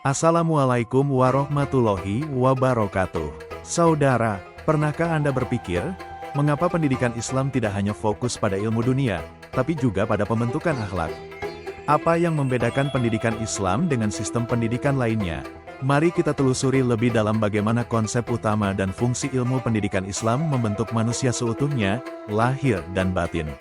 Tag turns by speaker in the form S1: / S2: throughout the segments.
S1: Assalamualaikum warahmatullahi wabarakatuh. Saudara, pernahkah Anda berpikir, mengapa pendidikan Islam tidak hanya fokus pada ilmu dunia, tapi juga pada pembentukan akhlak? Apa yang membedakan pendidikan Islam dengan sistem pendidikan lainnya? Mari kita telusuri lebih dalam bagaimana konsep utama dan fungsi ilmu pendidikan Islam membentuk manusia seutuhnya, lahir dan batin.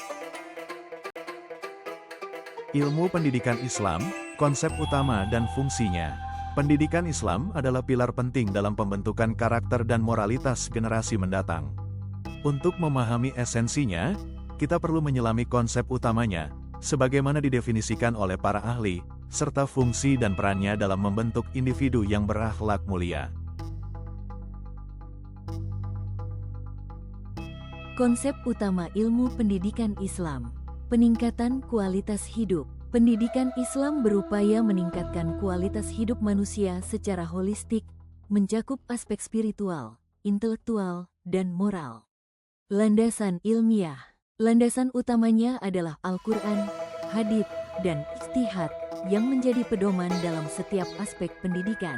S1: Ilmu pendidikan Islam, konsep utama dan fungsinya. Pendidikan Islam adalah pilar penting dalam pembentukan karakter dan moralitas generasi mendatang. Untuk memahami esensinya, kita perlu menyelami konsep utamanya, sebagaimana didefinisikan oleh para ahli, serta fungsi dan perannya dalam membentuk individu yang berakhlak mulia.
S2: Konsep utama ilmu pendidikan Islam, peningkatan kualitas hidup. Pendidikan Islam berupaya meningkatkan kualitas hidup manusia secara holistik, mencakup aspek spiritual, intelektual, dan moral. Landasan ilmiah. Landasan utamanya adalah Al-Quran, hadits, dan ijtihad yang menjadi pedoman dalam setiap aspek pendidikan.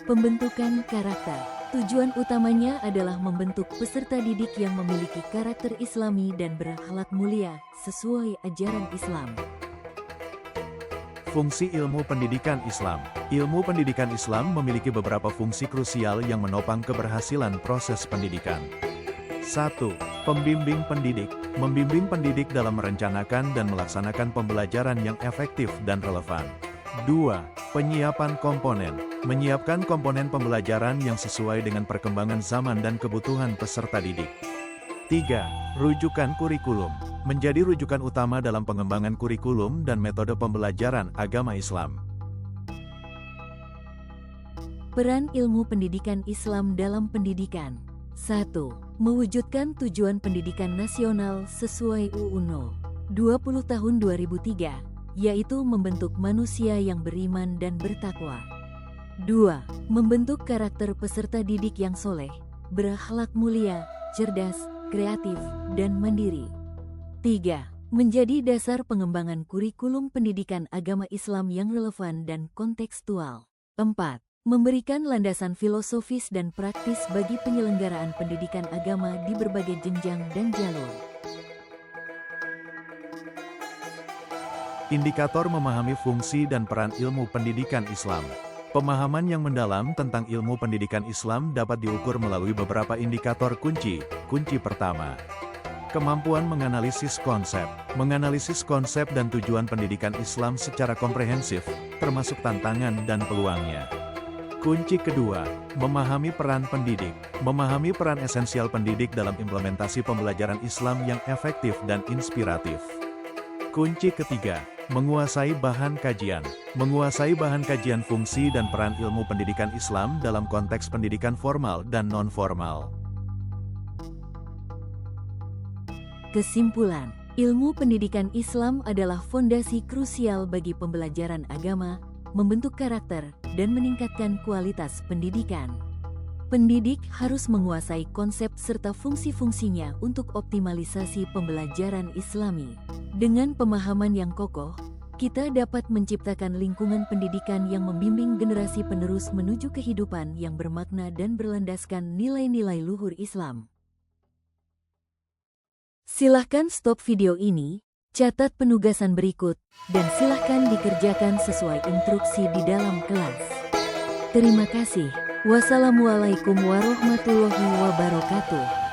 S2: Pembentukan karakter. Tujuan utamanya adalah membentuk peserta didik yang memiliki karakter Islami dan berakhlak mulia sesuai ajaran Islam.
S1: Fungsi ilmu pendidikan Islam. Ilmu pendidikan Islam memiliki beberapa fungsi krusial yang menopang keberhasilan proses pendidikan. 1. Pembimbing pendidik. Membimbing pendidik dalam merencanakan dan melaksanakan pembelajaran yang efektif dan relevan. 2. Penyiapan komponen. Menyiapkan komponen pembelajaran yang sesuai dengan perkembangan zaman dan kebutuhan peserta didik. 3. Rujukan kurikulum. Menjadi rujukan utama dalam pengembangan kurikulum dan metode pembelajaran agama Islam.
S2: Peran ilmu pendidikan Islam dalam pendidikan. 1. Mewujudkan tujuan pendidikan nasional sesuai UU 20 tahun 2003, yaitu membentuk manusia yang beriman dan bertakwa. 2. Membentuk karakter peserta didik yang soleh, berakhlak mulia, cerdas, kreatif, dan mandiri. 3. Menjadi dasar pengembangan kurikulum pendidikan agama Islam yang relevan dan kontekstual. 4. Memberikan landasan filosofis dan praktis bagi penyelenggaraan pendidikan agama di berbagai jenjang dan jalur.
S1: Indikator memahami fungsi dan peran ilmu pendidikan Islam. Pemahaman yang mendalam tentang ilmu pendidikan Islam dapat diukur melalui beberapa indikator kunci. Kunci pertama, kemampuan menganalisis konsep. Menganalisis konsep dan tujuan pendidikan Islam secara komprehensif, termasuk tantangan dan peluangnya. Kunci kedua, memahami peran pendidik. Memahami peran esensial pendidik dalam implementasi pembelajaran Islam yang efektif dan inspiratif. Kunci ketiga, menguasai bahan kajian. Menguasai bahan kajian fungsi dan peran ilmu pendidikan Islam dalam konteks pendidikan formal dan non-formal.
S2: Kesimpulan, ilmu pendidikan Islam adalah fondasi krusial bagi pembelajaran agama, membentuk karakter, dan meningkatkan kualitas pendidikan. Pendidik harus menguasai konsep serta fungsi-fungsinya untuk optimalisasi pembelajaran Islami. Dengan pemahaman yang kokoh, kita dapat menciptakan lingkungan pendidikan yang membimbing generasi penerus menuju kehidupan yang bermakna dan berlandaskan nilai-nilai luhur Islam. Silahkan stop video ini, catat penugasan berikut, dan silahkan dikerjakan sesuai instruksi di dalam kelas. Terima kasih. Wassalamualaikum warahmatullahi wabarakatuh.